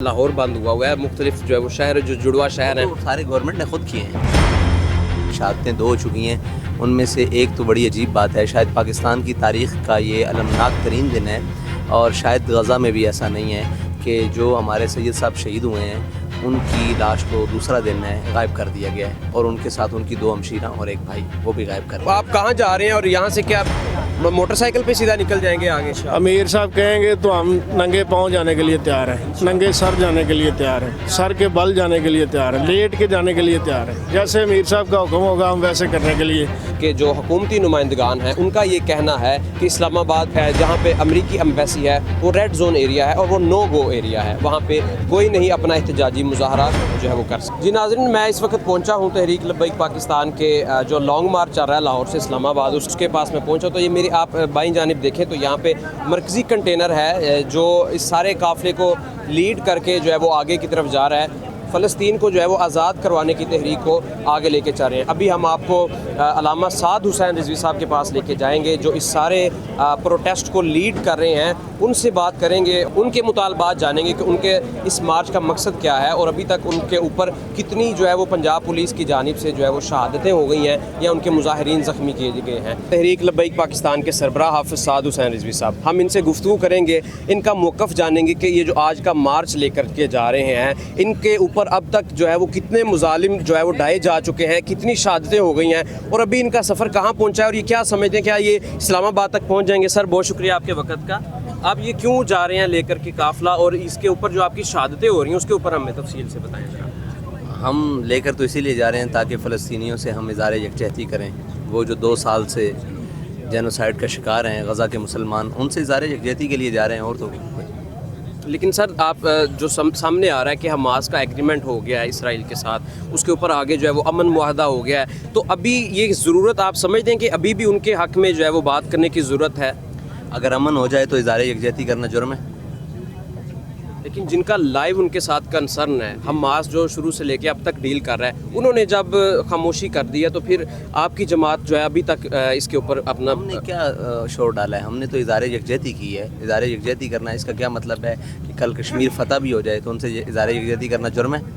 लाहौर बंद हुआ है, मुख्तलिफ जो है वो शहर जो जुड़वा शहर हैं सारे गवर्नमेंट ने खुद किए हैं। शहादतें 2 हो चुकी हैं, उनमें से एक तो बड़ी अजीब बात है, शायद पाकिस्तान की तारीख़ का ये अलमनाक तरीन दिन है और शायद गज़ा में भी ऐसा नहीं है कि जो हमारे सैयद साहब शहीद हुए हैं उनकी लाश को दूसरा दिन है गायब कर दिया गया है और उनके साथ उनकी 2 हमशीरा और एक भाई वो भी गायब कर दिया। आप कहाँ जा रहे हैं और यहाँ से क्या मोटरसाइकिल पे सीधा निकल जाएंगे आगे? अमीर साहब कहेंगे तो हम नंगे पाँव जाने के लिए तैयार हैं, नंगे सर जाने के लिए तैयार हैं, सर के बल जाने के लिए तैयार हैं, लेट के जाने के लिए तैयार हैं। जैसे अमीर साहब का हुक्म होगा हम वैसे करने के लिए। कि जो हुकूमती नुमाइंदगान हैं उनका ये कहना है कि इस्लामाबाद है जहाँ पे अमरीकी एम्बेसी है वो रेड जोन एरिया है और वो नो गो एरिया है, वहाँ पे कोई नहीं अपना एहतजाजी मुजाहरा जो है वो कर सकता। जी नाज़रीन, मैं इस वक्त पहुँचा हूँ तहरीक लब्बैक पाकिस्तान के जो लॉन्ग मार्च चल रहा है लाहौर से इस्लामाबाद, उसके पास मैं पहुँचा तो ये मेरी आप बाईं जानिब देखें तो यहाँ पे मरकज़ी कंटेनर है जो इस सारे काफ़िले को लीड करके जो है वो आगे की तरफ जा रहा है, फ़लस्तीन को जो है वो आज़ाद करवाने की तहरीक को आगे लेके चल रहे हैं। अभी हम आपको अल्लामा साद हुसैन रिजवी साहब के पास लेके जाएंगे जो इस सारे प्रोटेस्ट को लीड कर रहे हैं, उनसे बात करेंगे, उनके मुतालबात जानेंगे कि उनके इस मार्च का मकसद क्या है और अभी तक उनके ऊपर कितनी जो है वो पंजाब पुलिस की जानिब से जो है वो शहादतें हो गई हैं या उनके मुजाहिरीन ज़ख्मी किए गए हैं। तहरीक लब्बैक पाकिस्तान के सरबराह हाफिज़ साद हुसैन रिजवी साहब, हम इनसे गुफ्तगू करेंगे, इनका मौक़िफ़ जानेंगे कि ये जो आज का मार्च लेकर के जा रहे हैं इनके ऊपर अब तक जो है वो कितने मुजालिम जो है वो ढाए जा चुके हैं, कितनी शहादतें हो गई हैं और अभी इनका सफ़र कहाँ पहुँचा है और ये क्या समझते हैं, क्या ये इस्लामाबाद तक पहुँच जाएंगे? सर बहुत शुक्रिया आपके वक़्त का। आप ये क्यों जा रहे हैं लेकर के काफ़िला और इसके ऊपर जो आपकी शहादतें हो रही हैं उसके ऊपर हमें तफसील से बताएं जरा। हम लेकर तो इसीलिए जा रहे हैं ताकि फ़लस्तीनियों से हम इज़हार यकजहती करें। वो जो 2 साल से जेनोसाइड का शिकार हैं गज़ा के मुसलमान, उनसे इज़हार यकजहती के लिए जा रहे हैं और तो। लेकिन सर आप जो सामने आ रहा है कि हमास का एग्रीमेंट हो गया है इसराइल के साथ, उसके ऊपर आगे जो है वो अमन मुआहदा हो गया है, तो अभी ये ज़रूरत आप समझते हैं कि अभी भी उनके हक़ में जो है वो बात करने की ज़रूरत है? अगर अमन हो जाए तो इज़हार यकजहती करना जुर्म है। लेकिन जिनका लाइव उनके साथ कंसर्न है, हमास जो शुरू से लेके अब तक डील कर रहा है, उन्होंने जब खामोशी कर दी है तो फिर आपकी जमात जो है अभी तक इसके ऊपर अपना हमने क्या शोर डाला है? हमने तो इज़हार यकजहती की है। इज़हार यकजहती करना इसका क्या मतलब है कि कल कश्मीर फतह भी हो जाए तो उनसे इज़हार यकजहती करना जुर्म है?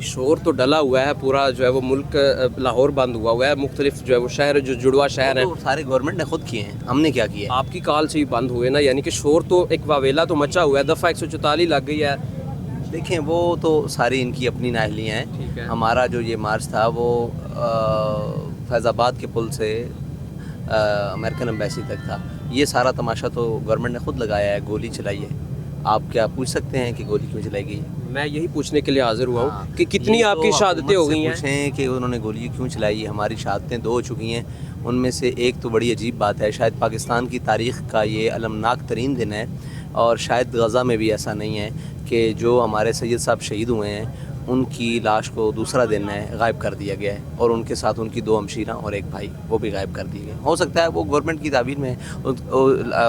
शोर तो डला हुआ है, पूरा जो है वो मुल्क लाहौर बंद हुआ है, मुख्तलिफ जो है वो शहर जो जुड़वा शहर हैं सारे गवर्नमेंट ने खुद किए हैं, हमने क्या किया? आपकी कॉल से ही बंद हुए ना, यानी कि शोर तो एक वावेला तो मचा हुआ है, दफ़ा 144 लग गई है। देखें वो तो सारी इनकी अपनी नाहलियाँ हैं। हमारा जो ये मार्च था वो फैज़ाबाद के पुल से अमेरिकन एम्बेसी तक था। ये सारा तमाशा तो गवर्नमेंट ने खुद लगाया है, गोली चलाई है। आप क्या पूछ सकते हैं कि गोली क्यों चलाई गई? मैं यही पूछने के लिए हाजिर हुआ हूँ कि कितनी आपकी शहादतें हो गई हैं। पूछें कि उन्होंने गोली क्यों चलाई। हमारी शहादतें 2 हो चुकी हैं, उनमें से एक तो बड़ी अजीब बात है, शायद पाकिस्तान की तारीख़ का ये अलमनाक तरीन दिन है और शायद गज़ा में भी ऐसा नहीं है कि जो हमारे सैयद साहब शहीद हुए हैं उनकी लाश को दूसरा दिन है गायब कर दिया गया है और उनके साथ उनकी 2 हमशीरा और एक भाई वो भी गायब कर दिए गए। हो सकता है वो गवर्नमेंट की ताबीर में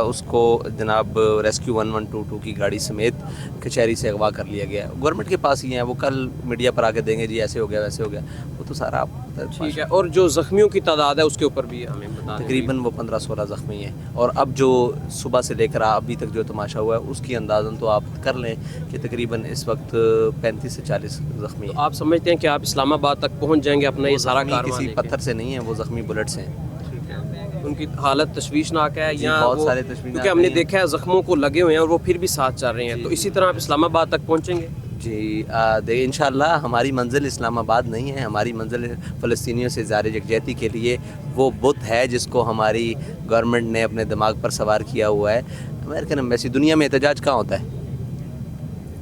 उसको जनाब रेस्क्यू 1122 की गाड़ी समेत कचहरी से अगवा कर लिया गया। गवर्नमेंट के पास ही हैं, वो कल मीडिया पर आके देंगे जी ऐसे हो गया वैसे हो गया, वो तो सारा ठीक है। और जो ज़ख्मियों की तादाद है उसके ऊपर भी हमें बता दें। तकरीबन वो 15-16 ज़ख्मी हैं और अब जो सुबह से लेकर अभी तक जो तमाशा हुआ है उसकी अंदाज़न तो आप कर लें कि तकरीबन इस वक्त 35 से 40 ज़ख्मी हैं। तो आप समझते हैं कि आप इस्लामाबाद तक पहुंच जाएंगे अपना ये सारा कारवां किसी लेके? पत्थर से नहीं है, वो ज़ख्मी बुलेट से हैं। उनकी हालत तशवीशनाक है या बहुत सारे तशवीशनाक क्योंकि हमने हैं। देखा है ज़ख्मों को लगे हुए हैं और वो फिर भी साथ चल रहे हैं, तो इसी तरह आप इस्लामाबाद तक पहुंचेंगे? जी इंशाअल्लाह हमारी मंजिल इस्लामाबाद नहीं है, हमारी मंजिल फ़लस्तीनियों से इज़हार यकजहती के लिए वो बुत है जिसको हमारी गवर्नमेंट ने अपने दिमाग पर सवार किया हुआ है। अमेरिकन एम्बेसी, दुनिया में एहतजाज कहाँ होता है?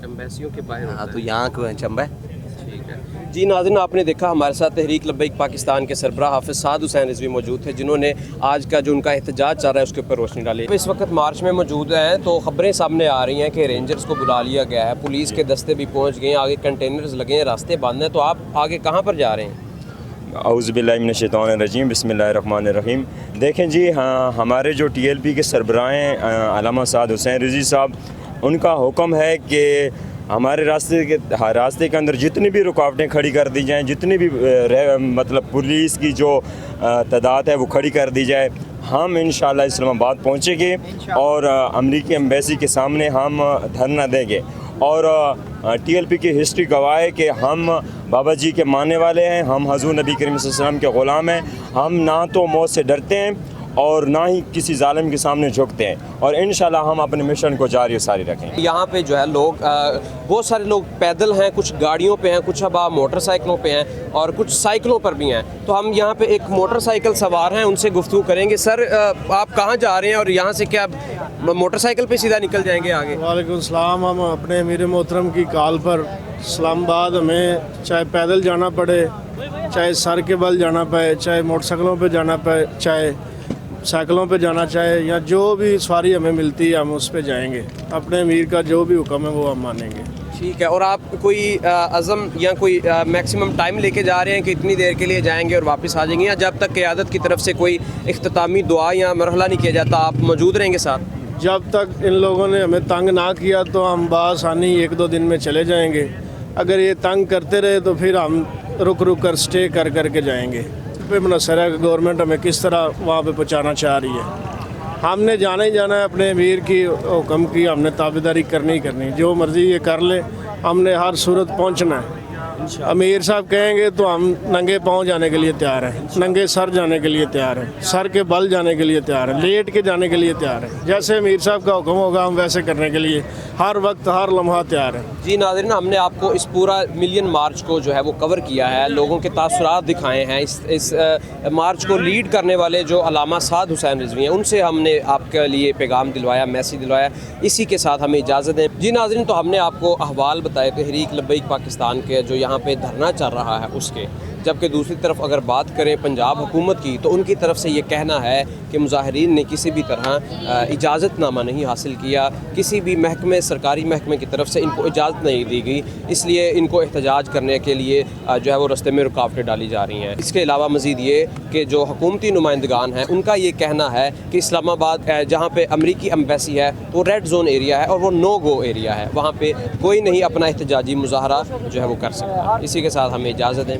एम्बेसियों के बाहर होता हाँ, है। तो यहाँ क्यों चंबा है? ठीक है जी नाज़रीन, आपने देखा हमारे साथ तहरीक लब्बैक पाकिस्तान के सरबराह हाफिज़ साद हुसैन रिजवी मौजूद थे जिन्होंने आज का जो उनका एहतजाज चल रहा है उसके ऊपर रोशनी डाली। इस वक्त मार्च में मौजूद हैं तो ख़बरें सामने आ रही हैं कि रेंजर्स को बुला लिया गया है, पुलिस के दस्ते भी पहुँच गए हैं, आगे कंटेनर्स लगे हैं, रास्ते बंद हैं, तो आप आगे कहाँ पर जा रहे हैं? औज़ुबिल्लाहिमिनश्शैतानिर्रजीम बिस्मिल्लाहिर्रहमानिर्रहीम। देखें जी, हाँ हमारे जो TLP के सरबराह हैं अल्लामा साद हुसैन रिजवी साहब, उनका हुक्म है कि हमारे रास्ते के अंदर जितनी भी रुकावटें खड़ी कर दी जाएं, जितनी भी मतलब पुलिस की जो तादाद है वो खड़ी कर दी जाए। हम इंशाअल्लाह इस्लामाबाद पहुँचेंगे और अमरीकी एम्बेसी के सामने हम धरना देंगे اور TLP کی ہسٹری گواہ ہے کہ ہم بابا جی کے ماننے والے ہیں، ہم حضور نبی کریم صلی اللہ علیہ وسلم کے غلام ہیں، ہم نہ تو موت سے ڈرتے ہیں اور نہ ہی کسی ظالم کے سامنے جھکتے ہیں، اور انشاءاللہ ہم اپنے مشن کو جاری و ساری رکھیں گے۔ یہاں پہ جو ہے لوگ بہت سارے لوگ پیدل ہیں، کچھ گاڑیوں پہ ہیں، کچھ اب موٹر سائیکلوں پہ ہیں اور کچھ سائیکلوں پر بھی ہیں۔ تو ہم یہاں پہ ایک موٹر سائیکل سوار ہیں، ان سے گفتگو کریں گے۔ سر آپ کہاں جا رہے ہیں اور یہاں سے کیا موٹر سائیکل پہ سیدھا نکل جائیں گے آگے؟ وعلیکم السلام۔ ہم اپنے امیر محترم کی کال پر اسلام آباد ہمیں چاہے پیدل جانا پڑے، چاہے سر کے بل جانا پڑے، چاہے موٹر سائیکلوں پہ جانا پڑے، چاہے سائیکلوں پہ جانا چاہے، یا جو بھی سواری ہمیں ملتی ہے ہم اس پہ جائیں گے۔ اپنے امیر کا جو بھی حکم ہے وہ ہم مانیں گے۔ ٹھیک ہے، اور آپ کوئی عزم یا کوئی میکسیمم ٹائم لے کے جا رہے ہیں کہ اتنی دیر کے لیے جائیں گے اور واپس آ جائیں گے، یا جب تک قیادت کی طرف سے کوئی اختتامی دعا یا مرحلہ نہیں کیا جاتا آپ موجود رہیں گے ساتھ؟ جب تک ان لوگوں نے ہمیں تنگ نہ کیا تو ہم بآسانی 1-2 دن میں چلے جائیں گے۔ اگر یہ تنگ کرتے رہے تو پھر ہم رک کر سٹے کر کے جائیں گے۔ پہ منحصر ہے کہ گورنمنٹ ہمیں کس طرح وہاں پہ پہنچانا چاہ رہی ہے۔ ہم نے جانا ہی جانا ہے، اپنے امیر کی حکم کی ہم نے تابعداری کرنی جو مرضی یہ کر لے، ہم نے ہر صورت پہنچنا ہے۔ امیر صاحب کہیں گے تو ہم ننگے پاؤں جانے کے لیے تیار ہیں، ننگے سر جانے کے لیے تیار ہیں، سر کے بل جانے کے لیے تیار ہیں، لیٹ کے جانے کے لیے تیار ہیں۔ جیسے امیر صاحب کا حکم ہوگا ہم ویسے کرنے کے لیے ہر وقت ہر لمحہ تیار ہیں۔ جی ناظرین، ہم نے آپ کو اس پورا ملین مارچ کو جو ہے وہ کور کیا ہے، لوگوں کے تاثرات دکھائے ہیں۔ اس مارچ کو لیڈ کرنے والے جو علامہ سعد حسین رضوی ہیں ان سے ہم نے آپ کے لیے پیغام دلوایا، میسیج دلوایا۔ اسی کے ساتھ ہمیں اجازت دیں۔ جی ناظرین، تو ہم نے آپ کو احوال بتائے تحریک لبیک پاکستان کے جو یہاں پہ دھرنا چل رہا ہے اس کے، جبکہ دوسری طرف اگر بات کریں پنجاب حکومت کی تو ان کی طرف سے یہ کہنا ہے کہ مظاہرین نے کسی بھی طرح اجازت نامہ نہیں حاصل کیا، کسی بھی محکمے سرکاری محکمے کی طرف سے ان کو اجازت نہیں دی گئی، اس لیے ان کو احتجاج کرنے کے لیے جو ہے وہ رستے میں رکاوٹیں ڈالی جا رہی ہیں۔ اس کے علاوہ مزید یہ کہ جو حکومتی نمائندگان ہیں ان کا یہ کہنا ہے کہ اسلام آباد جہاں پہ امریکی ایمبیسی ہے وہ ریڈ زون ایریا ہے اور وہ نو گو ایریا ہے، وہاں پہ کوئی نہیں اپنا احتجاجی مظاہرہ جو ہے وہ کر سکتا۔ اسی کے ساتھ ہمیں اجازت دیں۔